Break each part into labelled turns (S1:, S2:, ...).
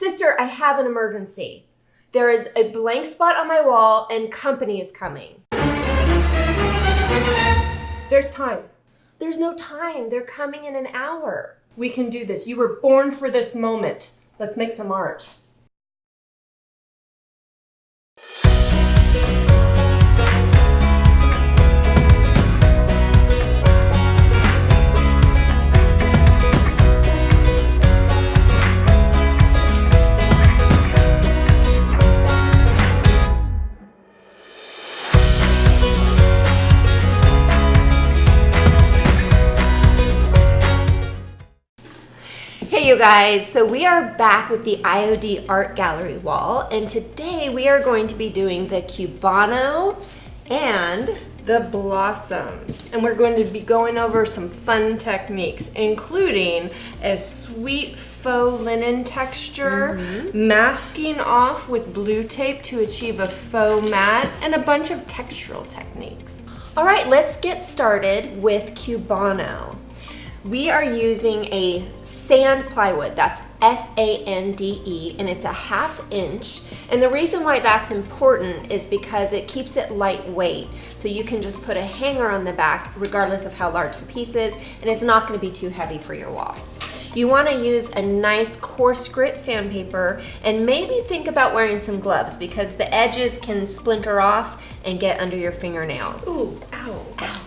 S1: Sister, I have an emergency. There is a blank spot on my wall and company is coming.
S2: There's time.
S1: There's no time. They're coming in an hour.
S2: We can do this. You were born for this moment. Let's make some art.
S1: Hey you guys, so we are back with the IOD Art Gallery wall, and today we are going to be doing the Cubano and
S2: the blossoms. And we're going to be going over some fun techniques, including a sweet faux linen texture, masking off with blue tape to achieve a faux matte, and a bunch of textural techniques.
S1: All right, let's get started with Cubano. We are using a sand plywood, that's S-A-N-D-E, and it's a 1/2 inch. And the reason why that's important is because it keeps it lightweight. So you can just put a hanger on the back regardless of how large the piece is, and it's not gonna be too heavy for your wall. You wanna use a nice coarse grit sandpaper, and maybe think about wearing some gloves because the edges can splinter off and get under your fingernails.
S2: Ooh, ow, ow.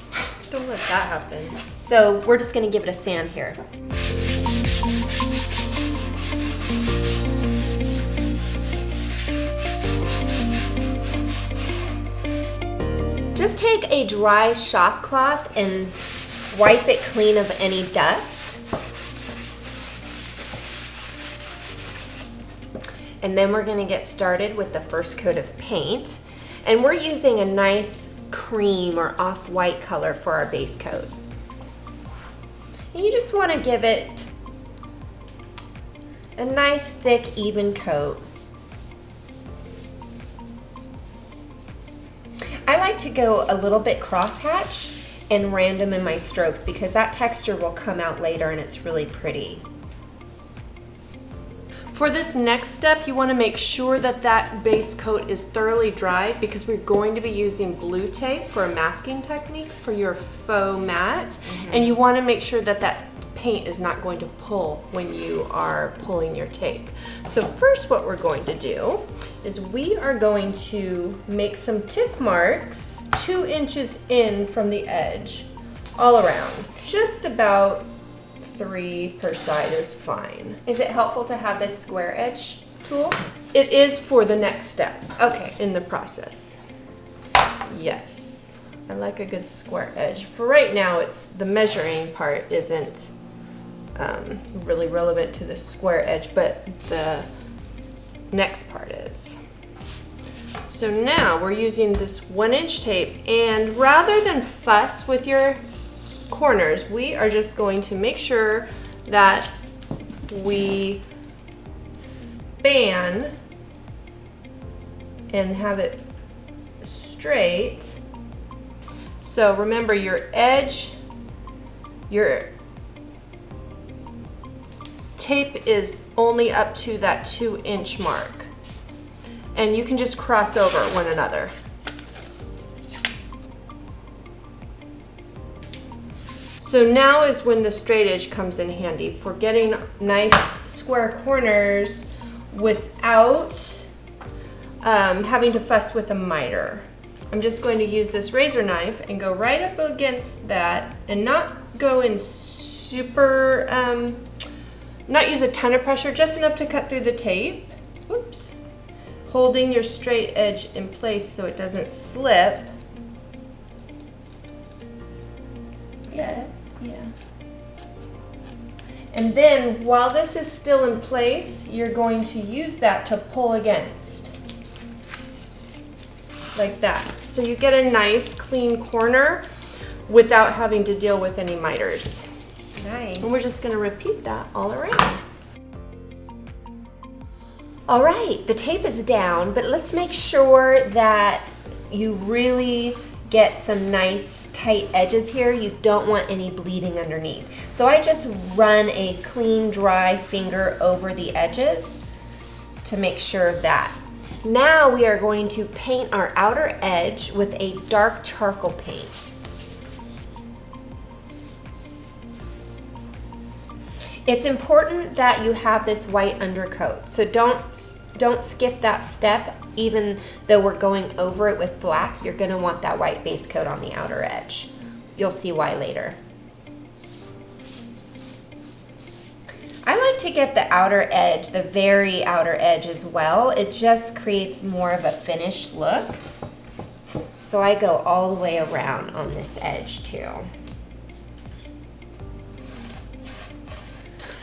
S2: Don't let that happen.
S1: So we're just gonna give it a sand here. Just take a dry shop cloth and wipe it clean of any dust. And then we're gonna get started with the first coat of paint. And we're using a nice cream or off-white color for our base coat. And you just want to give it a nice thick even coat. I like to go a little bit crosshatch and random in my strokes because that texture will come out later and it's really pretty.
S2: For this next step, you want to make sure that that base coat is thoroughly dry because we're going to be using blue tape for a masking technique for your faux matte. And you want to make sure that that paint is not going to pull when you are pulling your tape. So first what we're going to do is we are going to make some tip marks 2 inches in from the edge all around, just about 3 per side is fine.
S1: Is it helpful to have this square edge tool?
S2: It is for the next step.
S1: Okay.
S2: In the process. Yes. I like a good square edge. For right now, it's the measuring part isn't really relevant to the square edge, but the next part is. So now we're using this 1 inch tape, and rather than fuss with your corners, we are just going to make sure that we span and have it straight. So remember, your edge, your tape is only up to that 2 inch mark, and you can just cross over one another. So now is when the straight edge comes in handy for getting nice square corners without having to fuss with a miter. I'm just going to use this razor knife and go right up against that and not go in super, not use a ton of pressure, just enough to cut through the tape. Whoops. Holding your straight edge in place so it doesn't slip. Yeah. And then while this is still in place, you're going to use that to pull against. Like that. So you get a nice clean corner without having to deal with any miters.
S1: Nice.
S2: And we're just going to repeat that all around.
S1: All right, the tape is down, but let's make sure that you really get some nice tight edges here. You don't want any bleeding underneath. So I just run a clean, dry finger over the edges to make sure of that. Now we are going to paint our outer edge with a dark charcoal paint. It's important that you have this white undercoat, so don't skip that step. Even though we're going over it with black, you're gonna want that white base coat on the outer edge. You'll see why later. I like to get the outer edge, the very outer edge as well. It just creates more of a finished look. So I go all the way around on this edge too.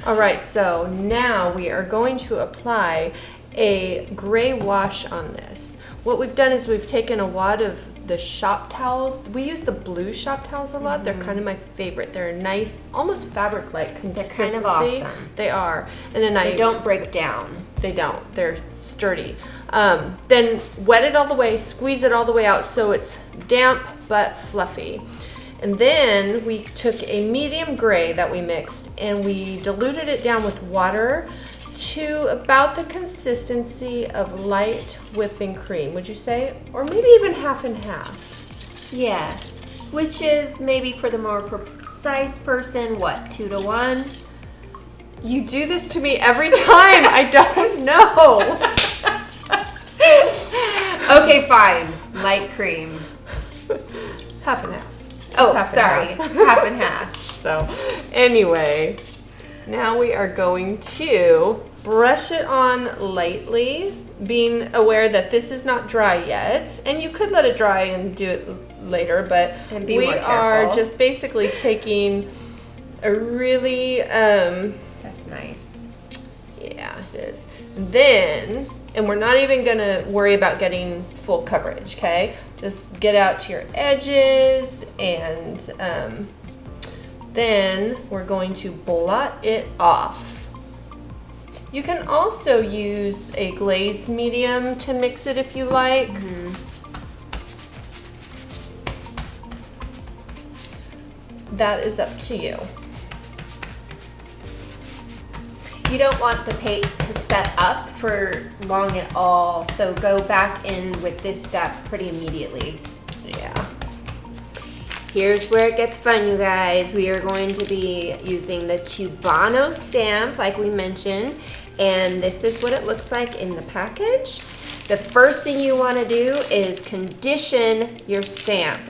S2: All right, so now we are going to apply a gray wash on this. What we've done is we've taken a wad of the shop towels. We use the blue shop towels a lot. They're kind of my favorite. They're nice, almost fabric-like consistency.
S1: They're kind of awesome.
S2: They are. And then
S1: they don't break down.
S2: They don't. They're sturdy. Then wet it all the way, squeeze it all the way out so it's damp but fluffy. And then we took a medium gray that we mixed and we diluted it down with water to about the consistency of light whipping cream, would you say? Or maybe even half and half.
S1: Yes, which is maybe for the more precise person, what, 2 to 1?
S2: You do this to me every time. I don't know.
S1: Okay, fine. Light cream.
S2: Half and half.
S1: Oh, sorry. Half and half.
S2: So, anyway, now we are going to brush it on lightly, being aware that this is not dry yet. And you could let it dry and do it later, but we are just basically taking a really...
S1: That's nice.
S2: Yeah, it is. Then, and we're not even gonna worry about getting full coverage, okay? Just get out to your edges and then we're going to blot it off. You can also use a glaze medium to mix it if you like. That is up to you.
S1: You don't want the paint to set up for long at all, so go back in with this step pretty immediately.
S2: Yeah.
S1: Here's where it gets fun, you guys. We are going to be using the Cubano stamp, like we mentioned, and this is what it looks like in the package. The first thing you want to do is condition your stamp.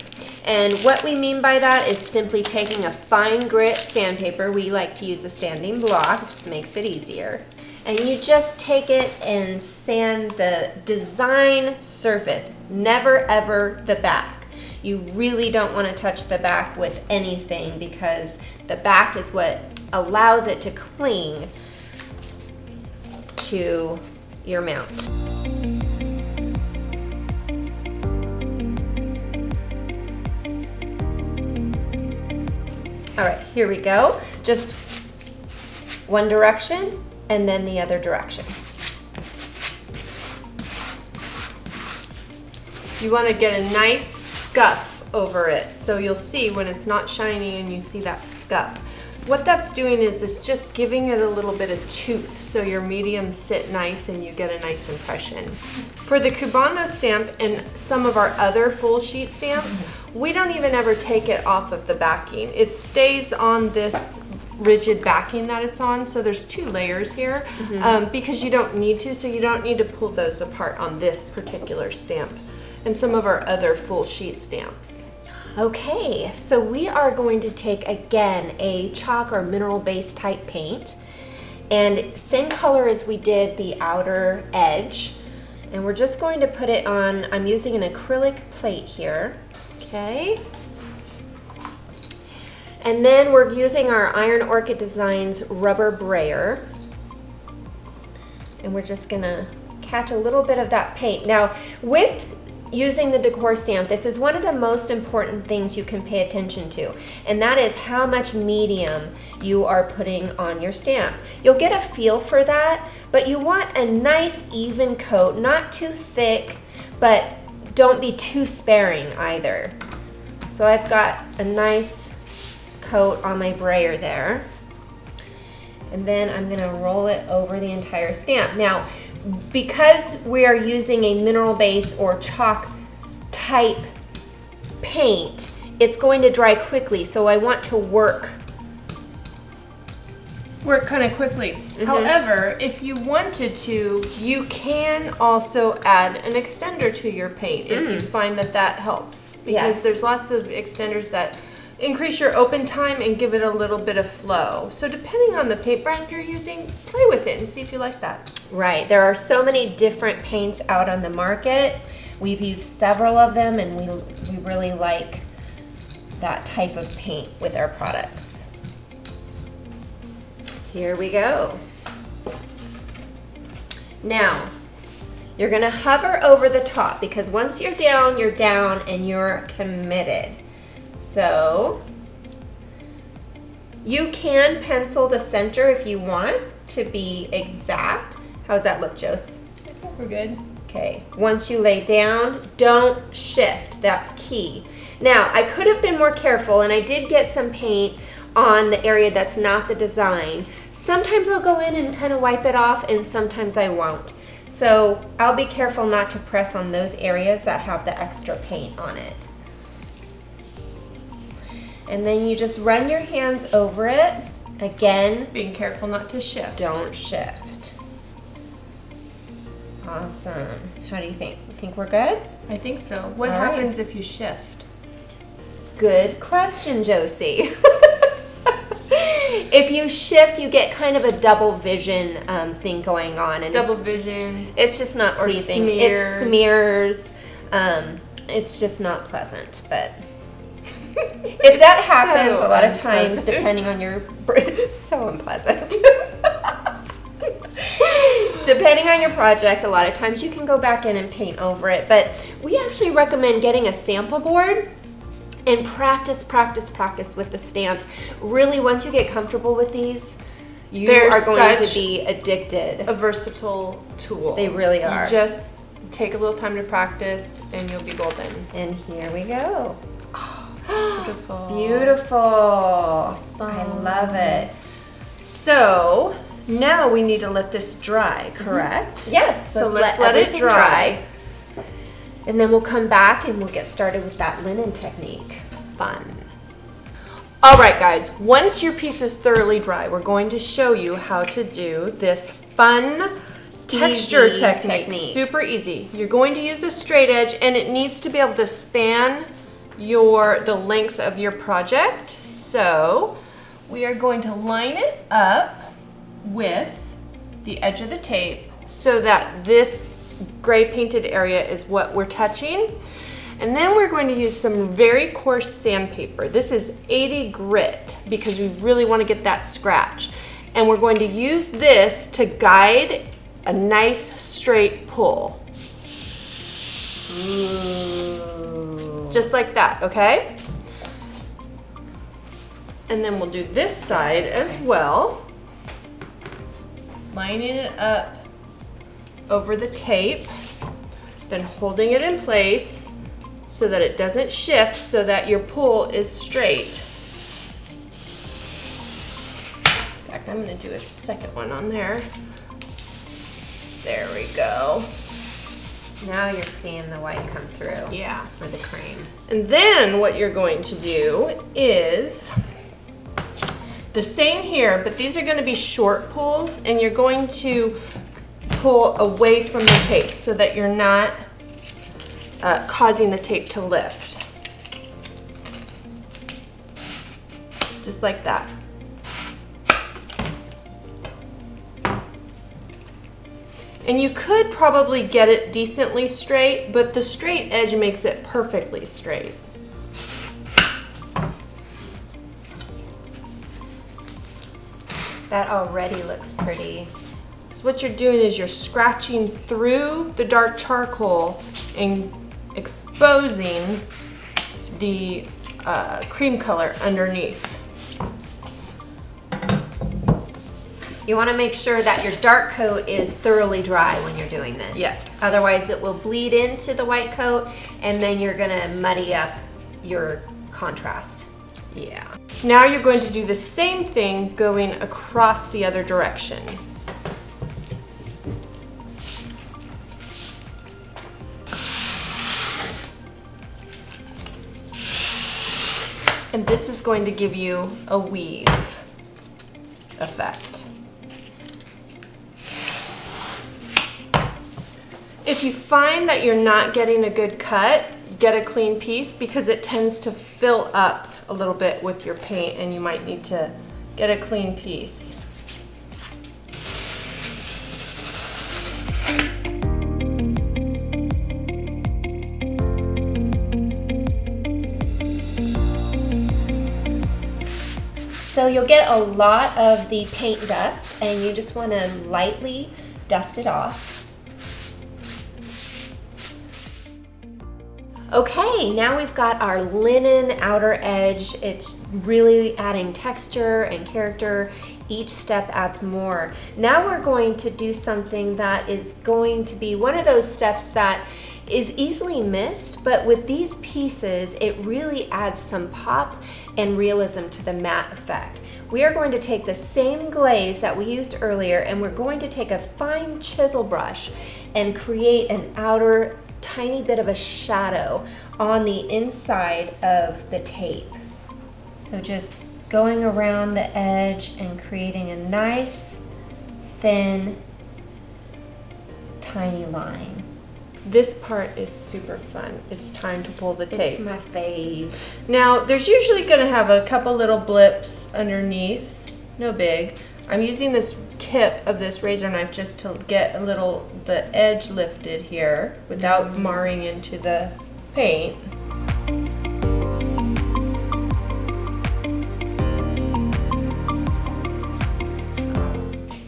S1: And what we mean by that is simply taking a fine grit sandpaper. We like to use a sanding block, it just makes it easier. And you just take it and sand the design surface, never ever the back. You really don't want to touch the back with anything because the back is what allows it to cling to your mount. All right, here we go. Just one direction and then the other direction.
S2: You want to get a nice scuff over it. So you'll see when it's not shiny and you see that scuff. What that's doing is it's just giving it a little bit of tooth so your mediums sit nice and you get a nice impression. For the Cubano stamp and some of our other full sheet stamps, we don't even ever take it off of the backing. It stays on this rigid backing that it's on, so there's 2 layers here because you don't need to, so you don't need to pull those apart on this particular stamp and some of our other full sheet stamps.
S1: Okay, so we are going to take again a chalk or mineral base type paint and same color as we did the outer edge, and we're just going to put it on. I'm using an acrylic plate here. Okay, and then we're using our Iron Orchid Designs rubber brayer, and we're just gonna catch a little bit of that paint. Now, with using the Decor stamp, this is one of the most important things you can pay attention to, and that is how much medium you are putting on your stamp. You'll get a feel for that, but you want a nice even coat, not too thick, but don't be too sparing either. So I've got a nice coat on my brayer there. And then I'm gonna roll it over the entire stamp. Now, because we are using a mineral base or chalk type paint, it's going to dry quickly, so I want to work
S2: kind of quickly. However, if you wanted to, you can also add an extender to your paint if you find that that helps. Because there's lots of extenders that increase your open time and give it a little bit of flow. So depending on the paint brand you're using, play with it and see if you like that.
S1: Right, there are so many different paints out on the market. We've used several of them, and we really like that type of paint with our products. Here we go. Now, you're gonna hover over the top, because once you're down and you're committed. So, you can pencil the center if you want to be exact. How's that look, Jose?
S2: I think we're good.
S1: Okay, once you lay down, don't shift, that's key. Now, I could have been more careful, and I did get some paint on the area that's not the design. Sometimes I'll go in and kind of wipe it off, and sometimes I won't. So I'll be careful not to press on those areas that have the extra paint on it. And then you just run your hands over it. Again,
S2: Being careful not to shift.
S1: don't shift. Awesome. How do you think? You think we're good?
S2: I think so. What
S1: All right.
S2: happens if you shift?
S1: Good question, Josie. If you shift, you get kind of a double vision thing going on, and
S2: Double vision.
S1: It's just not
S2: Or
S1: pleasing.
S2: smear.
S1: It smears. It's just not pleasant. But if that happens,
S2: So
S1: a lot of times,
S2: unpleasant.
S1: depending on your, it's so unpleasant. Depending on your project, a lot of times you can go back in and paint over it. But we actually recommend getting a sample board and practice with the stamps. Really, once you get comfortable with these, you
S2: They're
S1: are going to
S2: such
S1: be addicted.
S2: A versatile tool.
S1: They really are.
S2: You just take a little time to practice and you'll be golden.
S1: And here we go.
S2: Beautiful.
S1: Beautiful. I love it.
S2: So now we need to let this dry, correct?
S1: Yes.
S2: So let's let it
S1: everything
S2: dry.
S1: And then we'll come back and we'll get started with that linen technique.
S2: Fun. All right, guys, once your piece is thoroughly dry, we're going to show you how to do this fun texture
S1: Easy
S2: technique. Super easy. You're going to use a straight edge, and it needs to be able to span the length of your project. So we are going to line it up with the edge of the tape so that this gray painted area is what we're touching. And then we're going to use some very coarse sandpaper. This is 80 grit because we really want to get that scratch. And we're going to use this to guide a nice straight pull. Just like that, okay? And then we'll do this side as well. Lining it up over the tape, then holding it in place so that it doesn't shift, so that your pull is straight. In fact, I'm gonna do a second one on there. There we go.
S1: Now you're seeing the white come through.
S2: Yeah.
S1: Or the cream.
S2: And then what you're going to do is the same here, but these are gonna be short pulls, and you're going to pull away from the tape so that you're not causing the tape to lift. Just like that. And you could probably get it decently straight, but the straight edge makes it perfectly straight.
S1: That already looks pretty.
S2: So what you're doing is you're scratching through the dark charcoal and exposing the cream color underneath.
S1: You want to make sure that your dark coat is thoroughly dry when you're doing this.
S2: Yes.
S1: Otherwise it will bleed into the white coat, and then you're going to muddy up your contrast.
S2: Yeah. Now you're going to do the same thing going across the other direction. And this is going to give you a weave effect. If you find that you're not getting a good cut, get a clean piece because it tends to fill up a little bit with your paint and you might need to get a clean piece.
S1: So you'll get a lot of the paint dust and you just want to lightly dust it off. Okay, now we've got our linen outer edge. It's really adding texture and character. Each step adds more. Now we're going to do something that is going to be one of those steps that is easily missed, but with these pieces, it really adds some pop and realism to the matte effect. We are going to take the same glaze that we used earlier and we're going to take a fine chisel brush and create an outer tiny bit of a shadow on the inside of the tape. So just going around the edge and creating a nice, thin, tiny line.
S2: This part is super fun. It's time to pull the tape.
S1: It's my fave.
S2: Now, there's usually gonna have a couple little blips underneath, no big. I'm using this tip of this razor knife just to get a little, the edge lifted here without marring into the paint.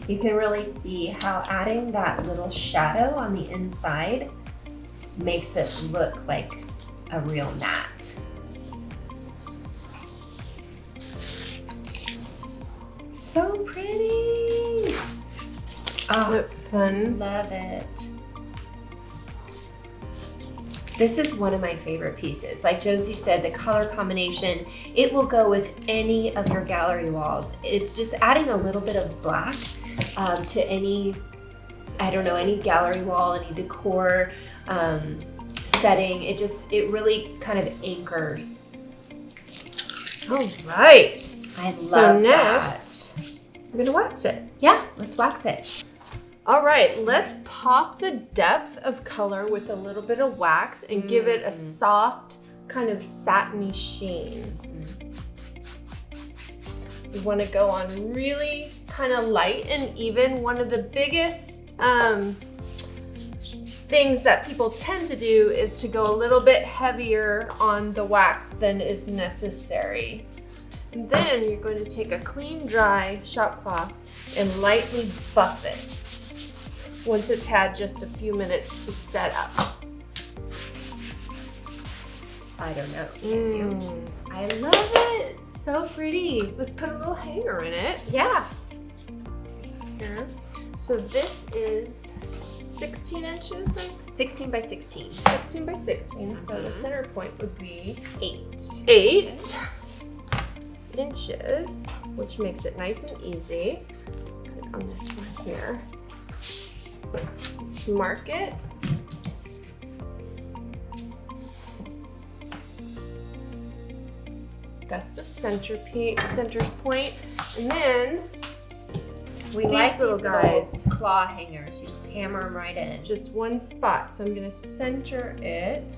S1: You can really see how adding that little shadow on the inside makes it look like a real matte. So pretty.
S2: Oh, fun.
S1: Love it. This is one of my favorite pieces. Like Josie said, the color combination, it will go with any of your gallery walls. It's just adding a little bit of black to any, I don't know, any gallery wall, any decor setting. It really kind of anchors.
S2: All right.
S1: I love
S2: so next,
S1: that.
S2: I'm gonna wax it.
S1: Yeah, let's wax it.
S2: All right, let's pop the depth of color with a little bit of wax and give it a soft, kind of satiny sheen. We want to go on really kind of light and even. One of the biggest things that people tend to do is to go a little bit heavier on the wax than is necessary. And then you're going to take a clean, dry shop cloth and lightly buff it once it's had just a few minutes to set up.
S1: I don't know. Can you? I love it. So pretty.
S2: Let's put a little hanger in it.
S1: Yeah.
S2: Here. So this is 16 inches?
S1: 16 by 16.
S2: 16 by 16. So the center point would be
S1: 8
S2: inches, which makes it nice and easy. Let's put it on this one here. Let's mark it. That's the center point. And then
S1: we like
S2: little
S1: these
S2: guys.
S1: little claw hangers. You just hammer them right in.
S2: Just one spot. So I'm gonna center it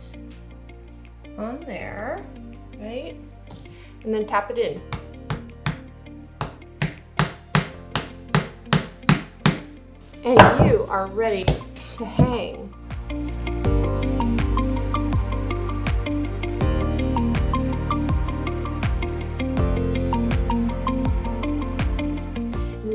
S2: on there, right? And then tap it in. And you are ready to hang.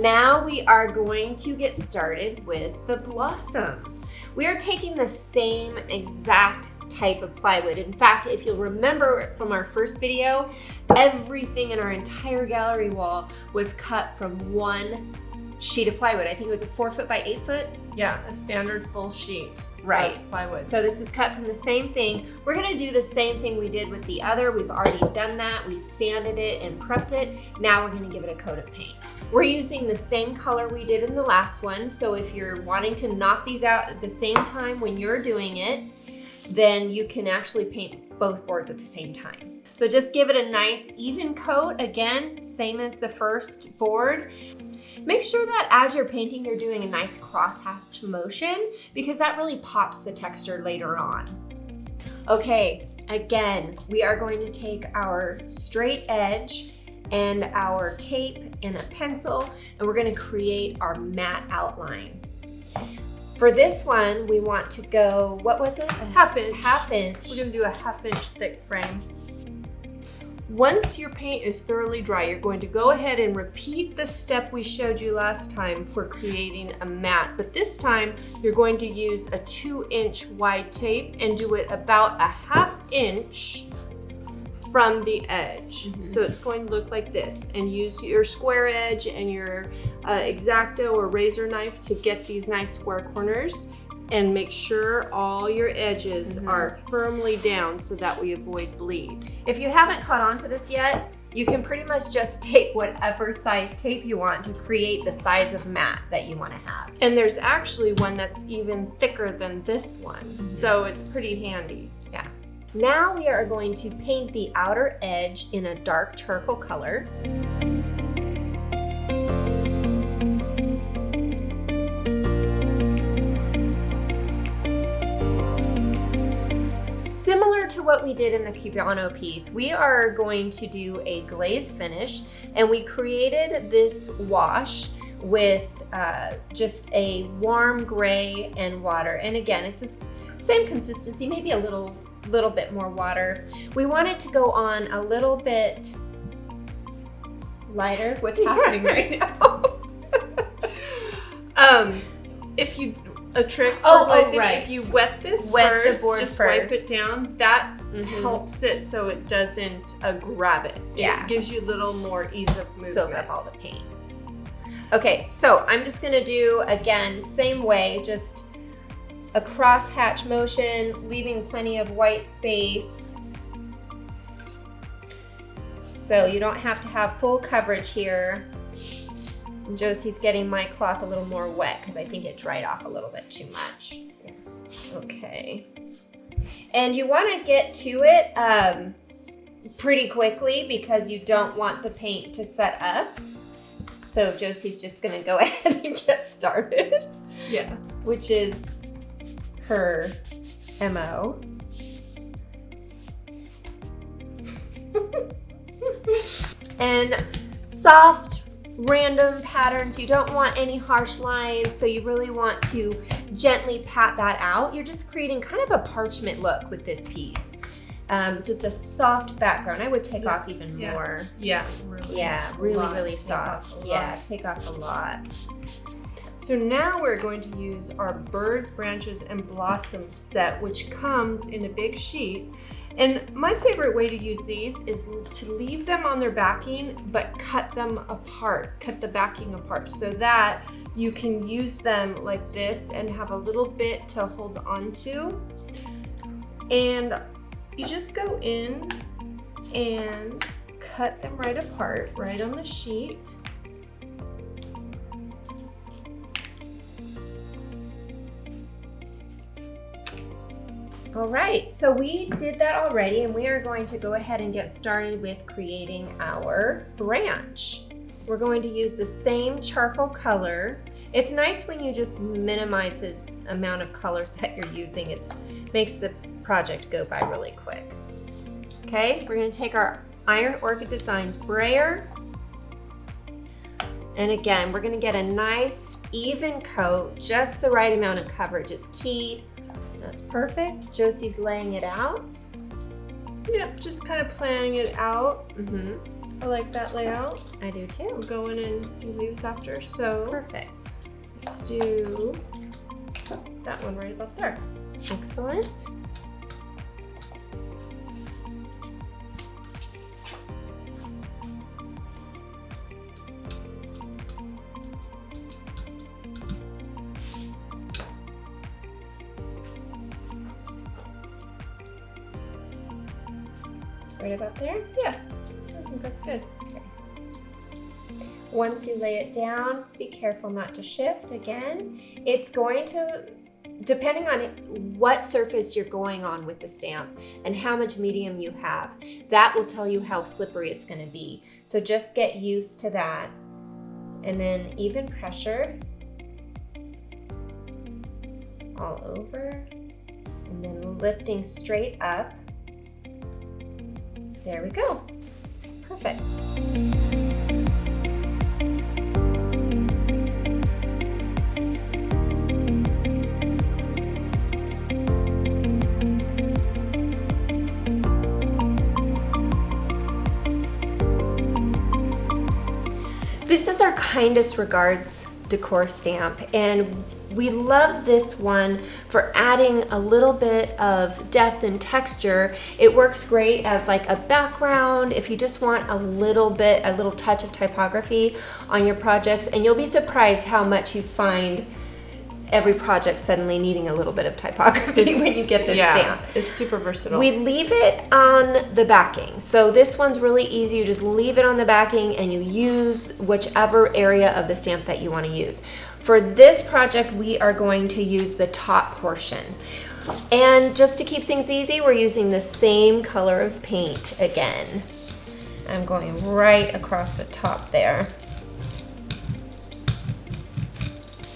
S1: Now we are going to get started with the blossoms. We are taking the same exact type of plywood. In fact, if you'll remember from our first video, everything in our entire gallery wall was cut from one sheet of plywood. I think it was a 4 foot by 8 foot.
S2: Yeah, a standard full sheet.
S1: Right.
S2: Of plywood.
S1: So this is cut from the same thing. We're gonna do the same thing we did with the other. We've already done that. We sanded it and prepped it. Now we're gonna give it a coat of paint. We're using the same color we did in the last one. So if you're wanting to knock these out at the same time when you're doing it, then you can actually paint both boards at the same time. So just give it a nice even coat. Again, same as the first board. Make sure that as you're painting, you're doing a nice cross-hatch motion because that really pops the texture later on. Okay, again, we are going to take our straight edge and our tape and a pencil, and we're gonna create our matte outline. For this one, we want to go, what was it?
S2: Half inch.
S1: Half inch.
S2: We're gonna do a 1/2 inch thick frame. Once your paint is thoroughly dry, you're going to go ahead and repeat the step we showed you last time for creating a mat. But this time, you're going to use a 2-inch wide tape and do it about a 1/2 inch from the edge. So it's going to look like this, and use your square edge and your X-Acto or razor knife to get these nice square corners, and make sure all your edges are firmly down so that we avoid bleed.
S1: If you haven't caught on to this yet, you can pretty much just take whatever size tape you want to create the size of mat that you want to have.
S2: And there's actually one that's even thicker than this one, so it's pretty handy.
S1: Yeah. Now we are going to paint the outer edge in a dark charcoal color. Similar to what we did in the Cubano piece, we are going to do a glaze finish, and we created this wash with just a warm gray and water. And again, it's the same consistency, maybe a little bit more water. We want it to go on a little bit lighter. What's happening right now?
S2: A trick for
S1: Oh,
S2: glazing,
S1: right.
S2: if you wet this
S1: Wet the
S2: first,
S1: board
S2: just
S1: first.
S2: wipe it down, that helps it so it doesn't grab it.
S1: Yeah.
S2: It gives you a little more ease of movement.
S1: Soak up all the paint. Okay, so I'm just gonna do, again, same way, just a cross-hatch motion, leaving plenty of white space. So you don't have to have full coverage here. And Josie's getting my cloth a little more wet because I think it dried off a little bit too much. Okay. And you want to get to it pretty quickly because you don't want the paint to set up. So Josie's just going to go ahead and get started.
S2: Yeah.
S1: Which is her MO. And soft, random patterns. You don't want any harsh lines, so you really want to gently pat that out. You're just creating kind of a parchment look with this piece. Just a soft background. I would take off even more.
S2: Yeah,
S1: really soft. Yeah, take off a lot.
S2: So now we're going to use our bird branches and blossoms set, which comes in a big sheet. And my favorite way to use these is to leave them on their backing, but cut them apart, cut the backing apart so that you can use them like this and have a little bit to hold on to. And you just go in and cut them right apart, right on the sheet.
S1: All right, so we did that already, and we are going to go ahead and get started with creating our branch. We're going to use the same charcoal color. It's nice when you just minimize the amount of colors that you're using. It makes the project go by really quick. Okay, we're going to take our Iron Orchid Designs brayer, and again, we're going to get a nice even coat. Just the right amount of coverage is key. That's perfect. Josie's laying it out.
S2: Yeah, just kind of planning it out. I like that layout.
S1: I do too.
S2: We'll go in and do leaves after. So
S1: Perfect.
S2: let's do that one right about there.
S1: Excellent. Right about there?
S2: Yeah, I think that's good.
S1: Okay. Once you lay it down, be careful not to shift again. It's going to depending on what surface you're going on with the stamp and how much medium you have, that will tell you how slippery it's going to be. So just get used to that. And then even pressure all over, and then lifting straight up. There we go. Perfect. This is our Kindest Regards Decor stamp, and we love this one for adding a little bit of depth and texture. It works great as like a background if you just want a little touch of typography on your projects, and you'll be surprised how much you find every project suddenly needing a little bit of typography when you get this stamp.
S2: It's super versatile.
S1: We leave it on the backing. So this one's really easy. You just leave it on the backing and you use whichever area of the stamp that you want to use. For this project, we are going to use the top portion. And just to keep things easy, we're using the same color of paint again. I'm going right across the top there.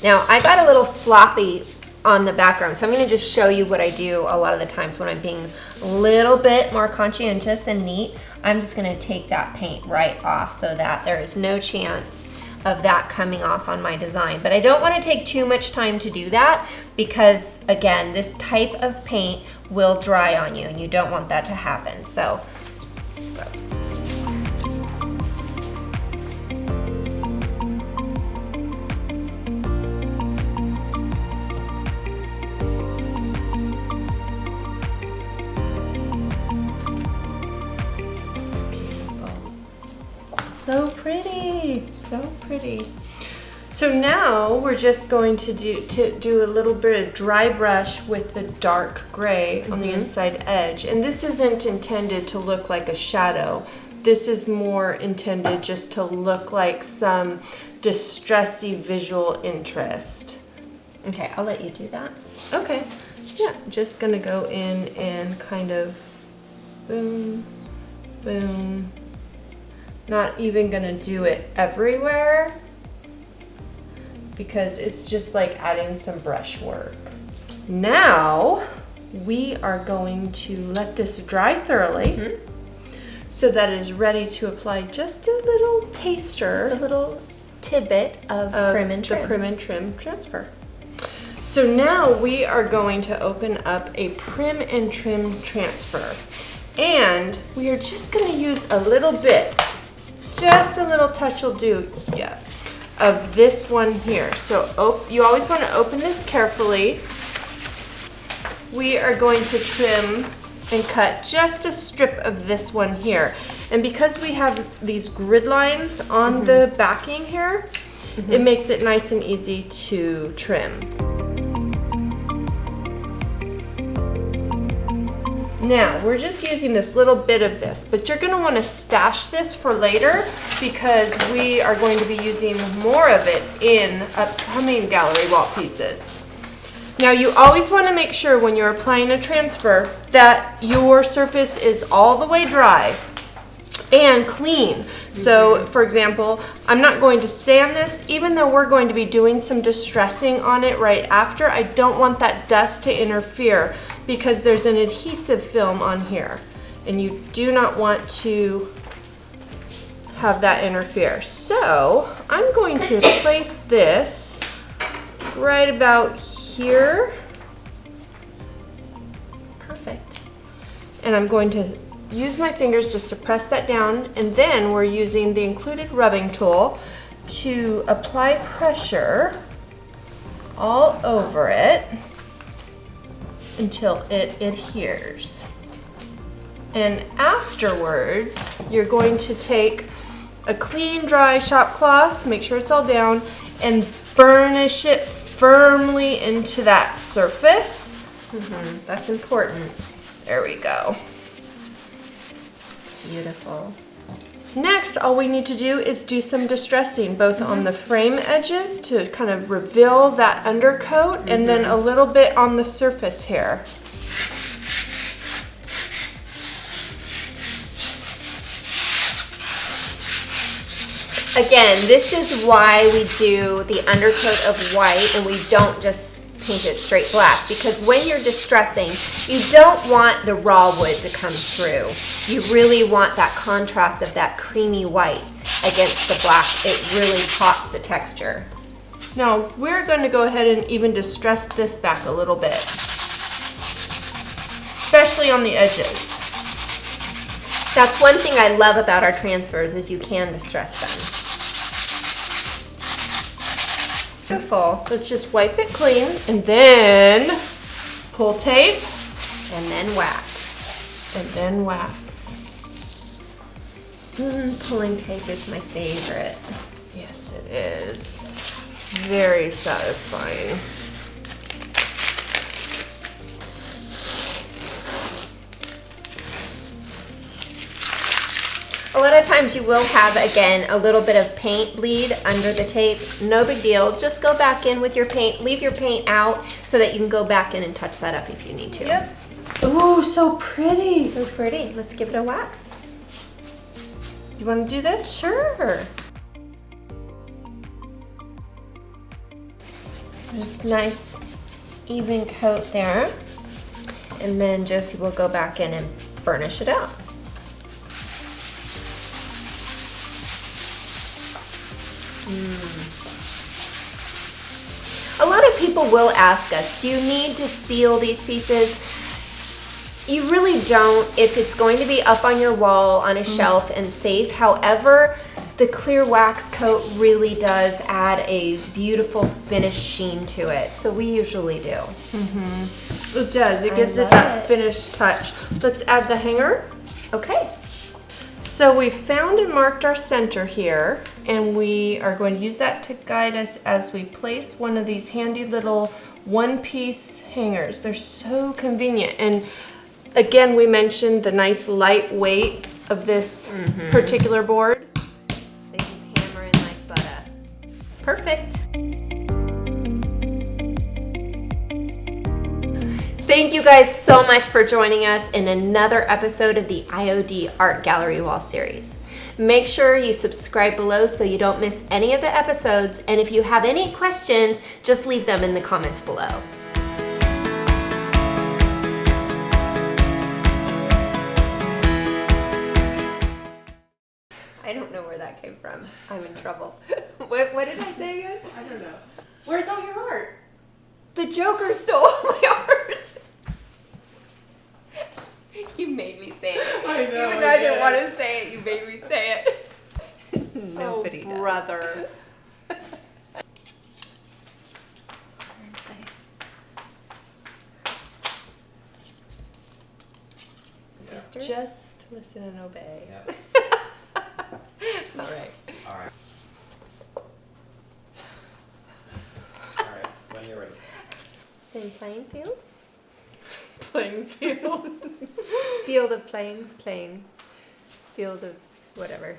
S1: Now, I got a little sloppy on the background, so I'm gonna just show you what I do a lot of the times when I'm being a little bit more conscientious and neat. I'm just gonna take that paint right off so that there is no chance of that coming off on my design. But I don't wanna take too much time to do that because, again, this type of paint will dry on you and you don't want that to happen. So, go. So pretty, so pretty.
S2: So now we're just going to do a little bit of dry brush with the dark gray on the inside edge. And this isn't intended to look like a shadow. This is more intended just to look like some distressy visual interest.
S1: Okay, I'll let you do that.
S2: Okay, yeah, just gonna go in and kind of boom, boom. Not even gonna do it everywhere because it's just like adding some brush work. Now we are going to let this dry thoroughly so that it is ready to apply just a little taster.
S1: Just a little tidbit of Prim and Trim.
S2: The Prim and Trim transfer. So now we are going to open up a Prim and Trim transfer. And we are just gonna use a little bit. Just a little touch will do, yeah, of this one here. So you always want to open this carefully. We are going to trim and cut just a strip of this one here. And because we have these grid lines on the backing here, it makes it nice and easy to trim. Now, we're just using this little bit of this, but you're gonna wanna stash this for later because we are going to be using more of it in upcoming gallery wall pieces. Now, you always wanna make sure when you're applying a transfer that your surface is all the way dry and clean. So, for example, I'm not going to sand this, even though we're going to be doing some distressing on it right after. I don't want that dust to interfere because there's an adhesive film on here and you do not want to have that interfere. So I'm going to place this right about here.
S1: Perfect.
S2: And I'm going to use my fingers just to press that down, and then we're using the included rubbing tool to apply pressure all over it until it adheres. And afterwards, you're going to take a clean, dry shop cloth, make sure it's all down, and burnish it firmly into that surface.
S1: That's important.
S2: There we go.
S1: Beautiful.
S2: Next, all we need to do is do some distressing, both on the frame edges to kind of reveal that undercoat, and then a little bit on the surface here.
S1: Again, this is why we do the undercoat of white and we don't just paint it straight black, because when you're distressing, you don't want the raw wood to come through. You really want that contrast of that creamy white against the black. It really pops the texture.
S2: Now, we're going to go ahead and even distress this back a little bit, especially on the edges.
S1: That's one thing I love about our transfers is you can distress them.
S2: Beautiful. Let's just wipe it clean and then pull tape
S1: And then wax.
S2: and then wax.
S1: Pulling tape is my favorite.
S2: Yes, it is. Very satisfying.
S1: A lot of times you will have, again, a little bit of paint bleed under the tape. No big deal. Just go back in with your paint. Leave your paint out so that you can go back in and touch that up if you need to.
S2: Yep. Ooh, so pretty.
S1: So pretty. Let's give it a wax.
S2: You want to do this?
S1: Sure. Just nice even coat there. And then Josie will go back in and burnish it out. A lot of people will ask us, do you need to seal these pieces? You really don't if it's going to be up on your wall on a shelf and safe. However, the clear wax coat really does add a beautiful finish sheen to it. So we usually do.
S2: It does. It gives it
S1: love
S2: that
S1: it.
S2: finished touch. Let's add the hanger.
S1: Okay.
S2: So we found and marked our center here, and we are going to use that to guide us as we place one of these handy little one-piece hangers. They're so convenient. And again, we mentioned the nice light weight of this particular board.
S1: They just hammer in like butter. Perfect. Thank you guys so much for joining us in another episode of the IOD Art Gallery Wall Series. Make sure you subscribe below so you don't miss any of the episodes, and if you have any questions, just leave them in the comments below. I don't know where that came from. I'm in trouble. What did I say again?
S2: I don't know. Where's all your art?
S1: The Joker stole my art. You made me say it.
S2: I know,
S1: Even
S2: I
S1: though I didn't
S2: did.
S1: want to say it, you made me say it. Nobody does.
S2: Brother.
S1: Sister?
S2: Just listen and obey.
S3: Yeah.
S1: All right.
S3: All right. All right. When you're ready.
S1: Same playing field?
S2: Playing field.
S1: Field of playing, field of whatever.